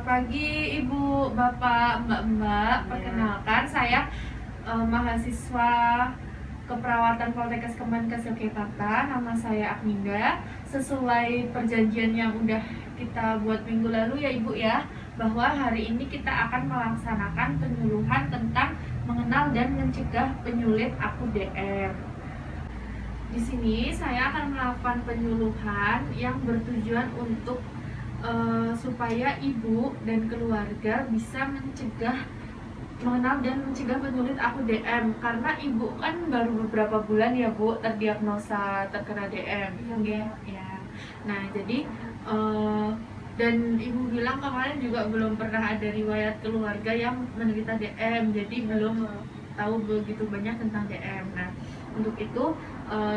Selamat pagi Ibu, Bapak, Mbak-mbak. Perkenalkan saya mahasiswa keperawatan Poltekkes Kemenkes Yogyakarta. Nama saya Agninda. Sesuai perjanjian yang udah kita buat minggu lalu ya Ibu ya, bahwa hari ini kita akan melaksanakan penyuluhan tentang mengenal dan mencegah penyulit akut DM. Di sini saya akan melakukan penyuluhan yang bertujuan untuk supaya ibu dan keluarga bisa mengenal dan mencegah penyulit akut DM, karena ibu kan baru beberapa bulan ya Bu terdiagnosa terkena DM. Ya. Nah jadi dan ibu bilang kemarin juga belum pernah ada riwayat keluarga yang menderita DM, jadi belum tahu begitu banyak tentang DM. Nah untuk itu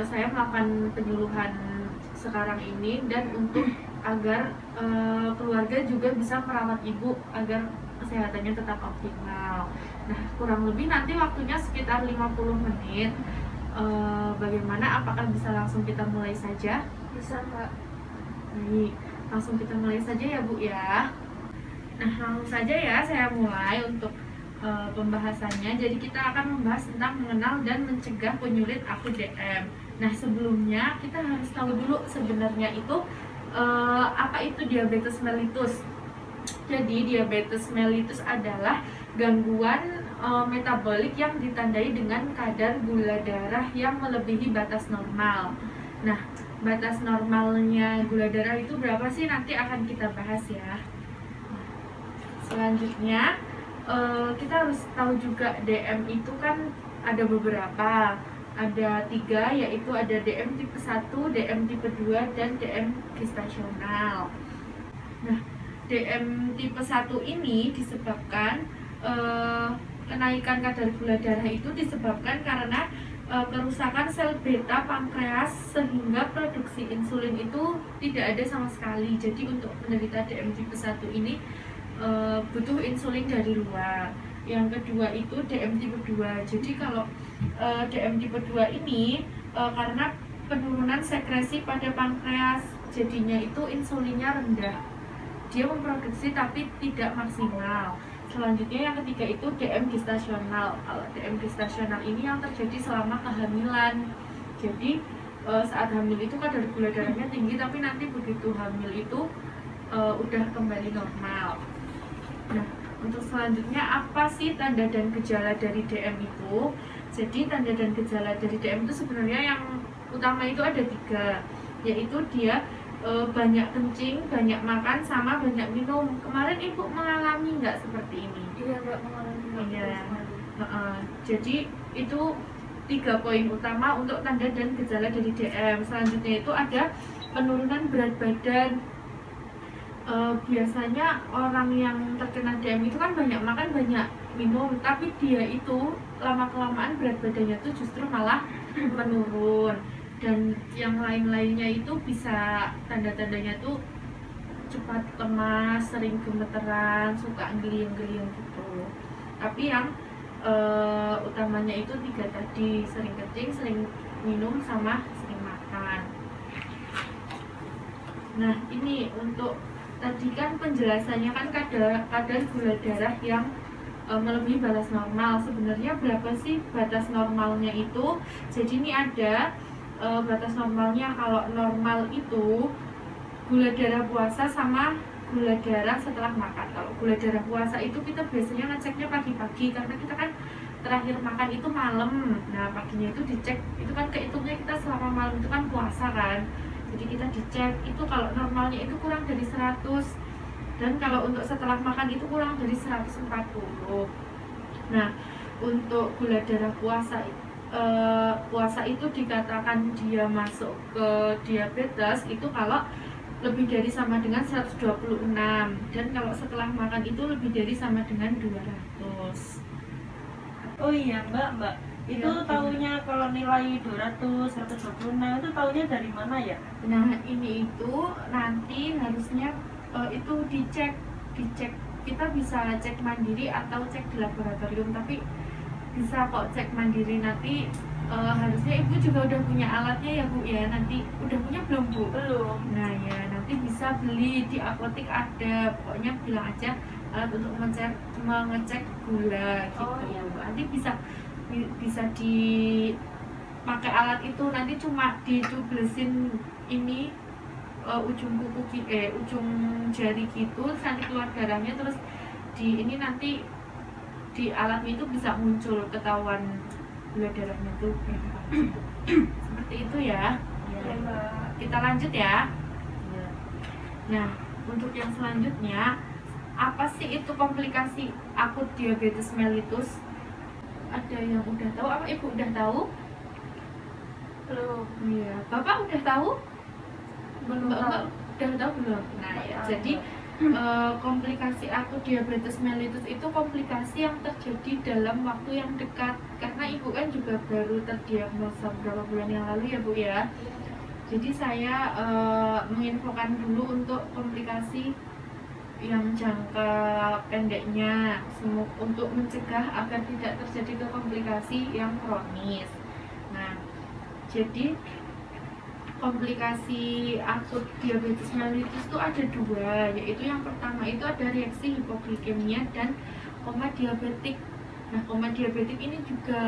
saya melakukan penyuluhan sekarang ini dan untuk agar keluarga juga bisa merawat ibu agar kesehatannya tetap optimal. Nah, kurang lebih nanti waktunya sekitar 50 menit. Bagaimana? Apakah bisa langsung kita mulai saja? Bisa, Mbak. Baik, langsung kita mulai saja ya Bu ya. Nah, langsung saja ya saya mulai untuk pembahasannya. Jadi kita akan membahas tentang mengenal dan mencegah penyulit akut DM. Nah, sebelumnya kita harus tahu dulu sebenarnya itu apa itu diabetes mellitus. Jadi diabetes mellitus adalah gangguan metabolik yang ditandai dengan kadar gula darah yang melebihi batas normal. Nah, batas normalnya gula darah itu berapa sih? Nanti akan kita bahas ya. Selanjutnya kita harus tahu juga DM itu kan ada beberapa. Ada 3, yaitu ada DM tipe 1, DM tipe 2, dan DM gestasional. Nah, DM tipe 1 ini disebabkan kenaikan kadar gula darah itu disebabkan karena kerusakan sel beta pankreas sehingga produksi insulin itu tidak ada sama sekali. Jadi untuk penderita DM tipe 1 ini butuh insulin dari luar. Yang kedua itu DM tipe 2. Jadi kalau DM tipe 2 ini karena penurunan sekresi pada pankreas, jadinya itu insulinnya rendah. Dia memproduksi tapi tidak maksimal. Selanjutnya yang ketiga itu DM gestasional. Kalau DM gestasional ini yang terjadi selama kehamilan. Jadi saat hamil itu kadar gula darahnya tinggi, tapi nanti begitu hamil itu udah kembali normal. Nah, untuk selanjutnya apa sih tanda dan gejala dari DM itu? Jadi tanda dan gejala dari DM itu sebenarnya yang utama itu ada 3, yaitu dia banyak kencing, banyak makan, sama banyak minum. Kemarin ibu mengalami nggak seperti ini? Iya, Mbak, mengalami. Iya. Jadi itu 3 poin utama untuk tanda dan gejala dari DM. Selanjutnya itu ada penurunan berat badan. Biasanya orang yang terkena DM itu kan banyak makan, banyak minum, tapi dia itu lama-kelamaan berat badannya itu justru malah menurun. Dan yang lain-lainnya itu bisa tanda-tandanya tuh cepat lemas, sering gemeteran, suka geliang-geliang gitu. Tapi yang utamanya itu 3 tadi, sering kencing, sering minum, sama sering makan. Nah, ini untuk tadi kan penjelasannya kan kadar gula darah yang melebihi batas normal. Sebenarnya berapa sih batas normalnya itu? Jadi ini ada batas normalnya. Kalau normal itu gula darah puasa sama gula darah setelah makan. Kalau gula darah puasa itu kita biasanya ngeceknya pagi-pagi, karena kita kan terakhir makan itu malam. Nah, paginya itu dicek, itu kan kehitungnya kita selama malam itu kan puasa kan. Jadi kita dicek itu kalau normalnya itu kurang dari 100, dan kalau untuk setelah makan itu kurang dari 140. Nah, untuk gula darah puasa itu dikatakan dia masuk ke diabetes itu kalau lebih dari sama dengan 126, dan kalau setelah makan itu lebih dari sama dengan 200. Oh iya, Mbak, itu Ya, taunya kalau nilai 200, 126 itu taunya dari mana ya? Nah, ini itu nanti harusnya itu dicek. Kita bisa cek mandiri atau cek di laboratorium, tapi bisa kok cek mandiri nanti. Harusnya ibu juga udah punya alatnya ya bu ya, nanti udah punya belum bu? Belum. Nah ya nanti bisa beli di apotek ada, pokoknya bilang aja alat untuk mengecek gula gitu. Oh, iya. Nanti bisa dipakai alat itu, nanti cuma dicublesin ini ujung ujung jari gitu, terus nanti keluar darahnya, terus di ini nanti di alatnya itu bisa muncul ketahuan gula darahnya tuh berapa gitu. Seperti itu ya. Iya, Mbak. Kita lanjut ya. Iya. Nah, untuk yang selanjutnya, apa sih itu komplikasi akut diabetes mellitus? Ada yang udah tahu? Apa ibu udah tahu? Belum. Iya. Bapak udah tahu? Belum Mbak tahu. udah tahu belum? Nah ya, Tahu, jadi Mbak. komplikasi akut diabetes mellitus itu komplikasi yang terjadi dalam waktu yang dekat, karena ibu kan juga baru terdiagnosa beberapa bulan yang lalu ya bu ya. Jadi saya menginfokan dulu untuk komplikasi yang jangka pendeknya untuk mencegah agar tidak terjadi ke komplikasi yang kronis. Nah, jadi komplikasi akut diabetes mellitus itu ada dua, yaitu yang pertama itu ada reaksi hipoglikemia dan koma diabetik. Nah, koma diabetik ini juga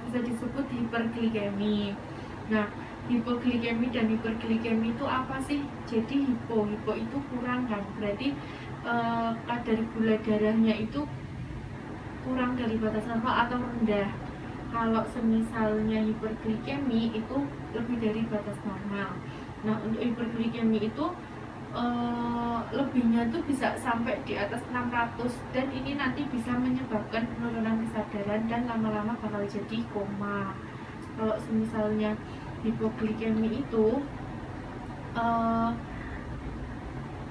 bisa disebut hiperglikemi. Nah, hipoglikemi dan hiperglikemi itu apa sih? Jadi hipo itu kurang kan, berarti kadar gula darahnya itu kurang dari batas normal atau rendah. Kalau semisalnya hiperglikemi itu lebih dari batas normal. Nah, untuk hiperglikemi itu lebihnya tuh bisa sampai di atas 600, dan ini nanti bisa menyebabkan penurunan kesadaran dan lama-lama bakal jadi koma. Kalau semisalnya hipoglikemi itu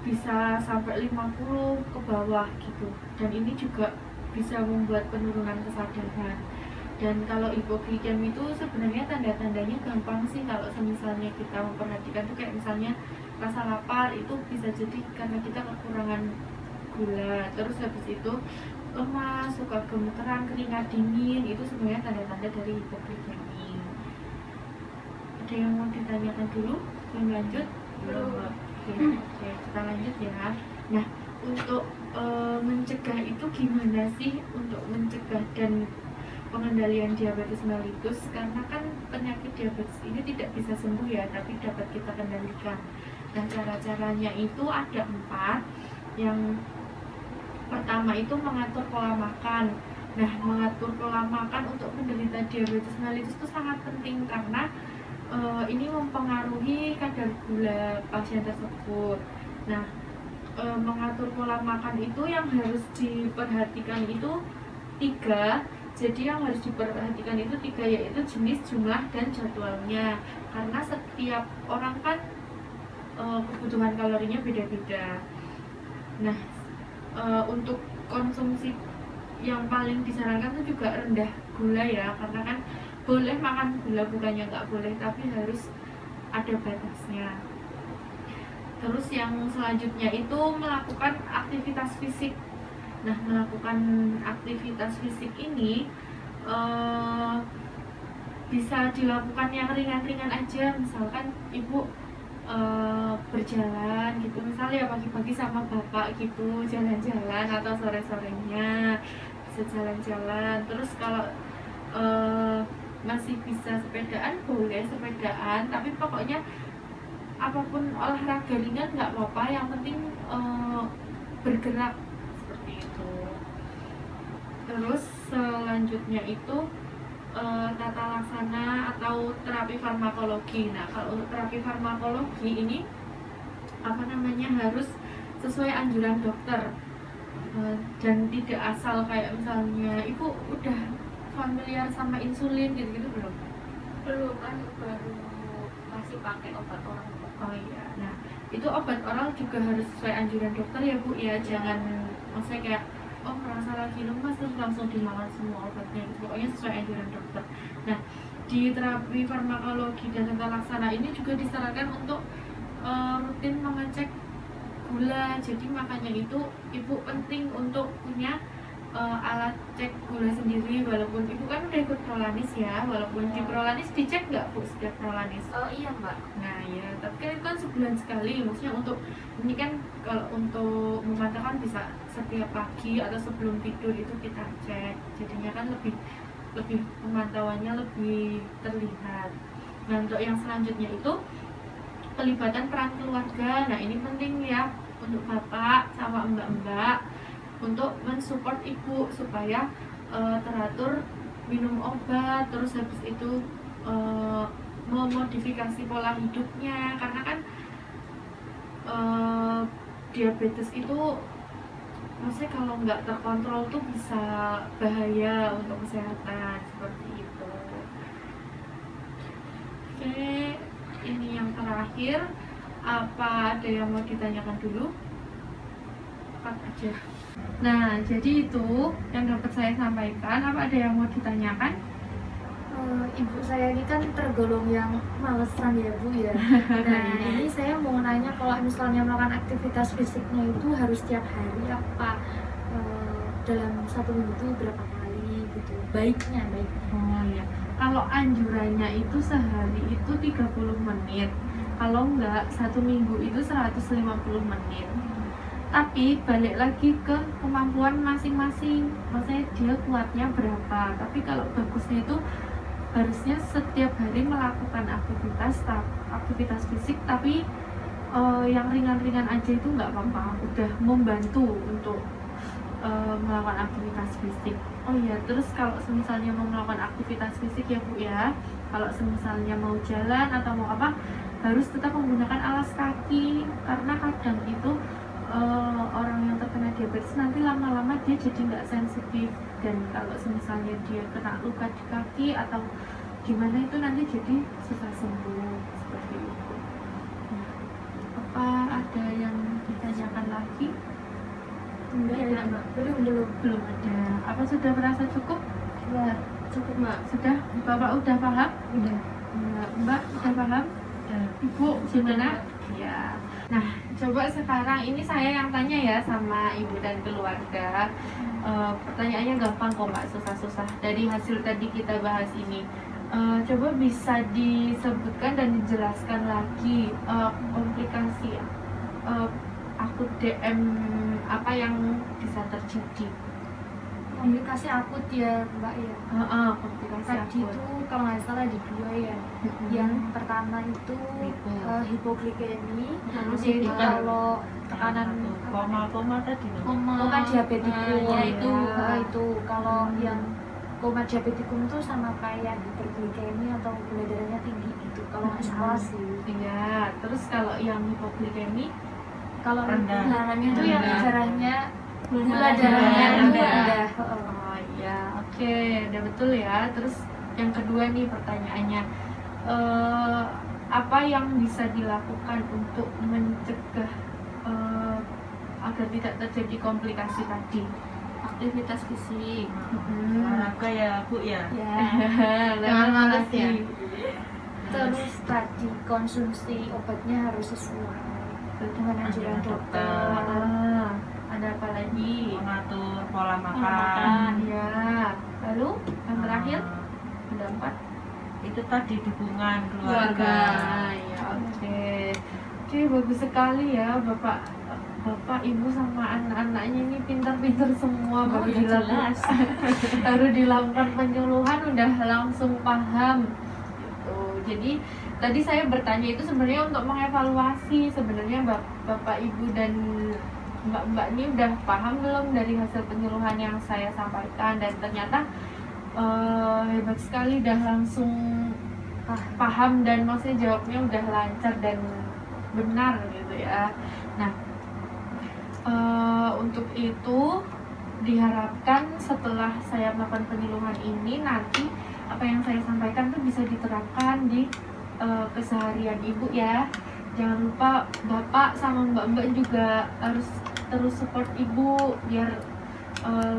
bisa sampai 50 ke bawah gitu, dan ini juga bisa membuat penurunan kesadaran. Dan kalau hipoglikemi itu sebenarnya tanda-tandanya gampang sih, kalau misalnya kita memperhatikan tuh kayak misalnya rasa lapar, itu bisa jadi karena kita kekurangan gula. Terus habis itu lemas, suka gemeteran, keringat dingin, itu sebenarnya tanda-tanda dari hipoglikemi. Ada yang mau ditanyakan dulu? Belum lanjut? Belum. Oke, kita lanjut ya. Nah, untuk mencegah itu gimana sih untuk mencegah dan pengendalian diabetes mellitus? Karena kan penyakit diabetes ini tidak bisa sembuh ya, tapi dapat kita kendalikan. Nah, cara-caranya itu ada 4. Yang pertama itu mengatur pola makan. Nah, mengatur pola makan untuk penderita diabetes mellitus itu sangat penting, karena ini mempengaruhi kadar gula pasien tersebut. Nah, mengatur pola makan itu yang harus diperhatikan itu 3. Jadi yang harus diperhatikan itu 3, yaitu jenis, jumlah, dan jadwalnya. Karena setiap orang kan kebutuhan kalorinya beda-beda. Nah, untuk konsumsi yang paling disarankan itu juga rendah gula ya, karena kan boleh makan gula, bukannya nggak boleh, tapi harus ada batasnya. Terus yang selanjutnya itu melakukan aktivitas fisik. Nah, melakukan aktivitas fisik ini bisa dilakukan yang ringan-ringan aja. Misalkan ibu berjalan gitu, misalnya pagi-pagi sama bapak gitu, jalan-jalan, atau sore-sorenya bisa jalan-jalan. Terus kalau masih bisa sepedaan, boleh sepedaan, tapi pokoknya apapun olahraga ringan nggak apa-apa, yang penting bergerak, seperti itu. Terus selanjutnya itu tata laksana atau terapi farmakologi. Nah, kalau untuk terapi farmakologi ini harus sesuai anjuran dokter, dan tidak asal kayak misalnya ibu udah familiar sama insulin gitu-gitu belum? Belum, kan baru masih pakai obat oral. Oh iya, nah itu obat oral juga harus sesuai anjuran dokter ya bu ya, jangan maksudnya kayak merasa lagi lemas terus langsung dimakan semua obatnya gitu. Pokoknya sesuai anjuran dokter. Nah, di terapi farmakologi dan tata laksana ini juga disarankan untuk rutin mengecek gula. Jadi makanya itu ibu penting untuk punya alat cek gula sendiri, walaupun ibu kan udah ikut prolanis ya, walaupun di prolanis dicek nggak bu setiap prolanis? Oh iya mbak. Nah ya, tapi kan itu kan sebulan sekali, maksudnya untuk ini kan kalau untuk memantau kan bisa setiap pagi atau sebelum tidur itu kita cek, jadinya kan lebih pemantauannya lebih terlihat. Nah untuk yang selanjutnya itu pelibatan peran keluarga. Nah ini penting ya untuk bapak sama mbak-mbak untuk mensupport ibu supaya teratur minum obat, terus habis itu memodifikasi pola hidupnya, karena kan diabetes itu maksudnya kalau nggak terkontrol tuh bisa bahaya untuk kesehatan seperti itu. Oke, ini yang terakhir, apa ada yang mau ditanyakan dulu? Cepat aja. Nah, jadi itu yang dapat saya sampaikan. Apa ada yang mau ditanyakan? Ibu saya ini kan tergolong yang malesan ya bu ya. Nah ini saya mau nanya, kalau misalnya melakukan aktivitas fisiknya itu harus tiap hari apa dalam satu minggu itu berapa kali gitu? Baiknya. Oh ya, kalau anjurannya itu sehari itu 30 menit. Kalau enggak, satu minggu itu 150 menit. Tapi balik lagi ke kemampuan masing-masing, maksudnya dia kuatnya berapa. Tapi kalau bagusnya itu harusnya setiap hari melakukan aktivitas fisik, tapi yang ringan-ringan aja itu nggak apa-apa, udah membantu untuk melakukan aktivitas fisik. Oh iya, terus kalau misalnya mau melakukan aktivitas fisik ya bu ya, kalau misalnya mau jalan atau mau apa, harus tetap menggunakan alas kaki, karena kadang itu orang yang terkena diabetes nanti lama-lama dia jadi nggak sensitif, dan kalau misalnya dia kena luka di kaki atau gimana itu nanti jadi susah sembuh seperti itu. Apa ada yang ditanyakan lagi? Enggak ya mbak, belum. Ada. Apa sudah merasa cukup? Ya cukup mbak. Sudah? Bapak udah paham? Udah. Mbak udah paham? Ibu gimana? Ya. Nah, coba sekarang ini saya yang tanya ya sama ibu dan keluarga. Pertanyaannya gampang kok mbak, susah-susah. Dari hasil tadi kita bahas ini, coba bisa disebutkan dan dijelaskan lagi komplikasi akut DM apa yang bisa terjadi. Komplikasi akut ya mbak ya. Komplikasi Tadi akut. itu kalau nggak salah ada dua ya. Yang pertama itu hipoglikemi, Jadi yaitu kalau tekanan koma tadi koma diabetikum ya, itu kalau yang koma diabetikum itu sama kayak hiperglikemi atau gula darahnya tinggi gitu kalau nggak salah sih. Iya, terus kalau yang hipoglikemi, Kalau Rendah. darahnya itu yang Rendah. darahnya gula Gula darahnya itu darahnya rendah. oh iya, oke, udah betul ya. Terus yang kedua nih pertanyaannya, apa yang bisa dilakukan untuk mencegah agar tidak terjadi komplikasi tadi? Aktivitas fisik. olahraga ya bu ya. Ya. Jangan males ya. Terus tadi konsumsi obatnya harus sesuai dengan anjuran dokter. Ada apa lagi? Mengatur pola Makan. makan. Ya. Lalu yang terakhir ada 4. Itu tadi dukungan keluarga. Ya, oke. Oke, bagus sekali ya Bapak Ibu sama anak-anaknya ini pintar-pintar semua. Baru dilakukan penyuluhan udah langsung paham gitu. Jadi tadi saya bertanya itu sebenarnya untuk mengevaluasi sebenarnya Bapak Ibu dan Mbak ini udah paham belum dari hasil penyuluhan yang saya sampaikan, dan ternyata hebat sekali udah langsung paham dan maksudnya jawabnya udah lancar dan benar gitu ya. Nah, untuk itu diharapkan setelah saya melakukan penyuluhan ini nanti apa yang saya sampaikan tuh bisa diterapkan di keseharian ibu ya. Jangan lupa bapak sama mbak-mbak juga harus terus support ibu biar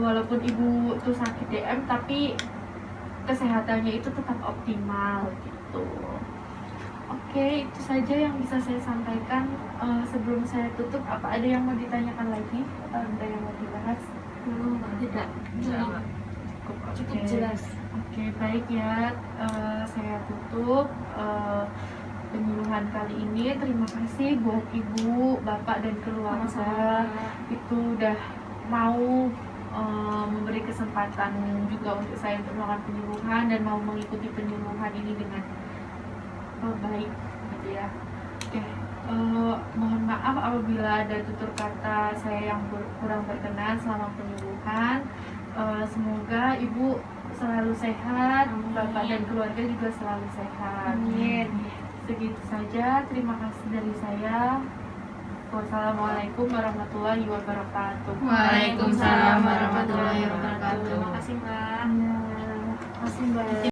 walaupun ibu tuh sakit DM tapi kesehatannya itu tetap optimal gitu. Oke, itu saja yang bisa saya sampaikan. Sebelum saya tutup, apa ada yang mau ditanyakan lagi atau ada yang mau dibahas? Tidak. Cukup Oke. jelas. Oke, baik ya. Saya tutup penyuluhan kali ini. Terima kasih buat ibu, bapak dan keluarga itu udah mau memberi kesempatan juga untuk saya untuk melakukan penyuluhan dan mau mengikuti penyuluhan ini dengan baik, gitu ya. Oke, mohon maaf apabila ada tutur kata saya yang kurang berkenan selama penyuluhan. Semoga ibu selalu sehat, bapak dan keluarga juga selalu sehat. Amin. Segitu saja, terima kasih dari saya. Wassalamualaikum warahmatullahi wabarakatuh. Waalaikumsalam warahmatullahi wabarakatuh. Terima kasih Mbak. Ya, terima kasih Mbak.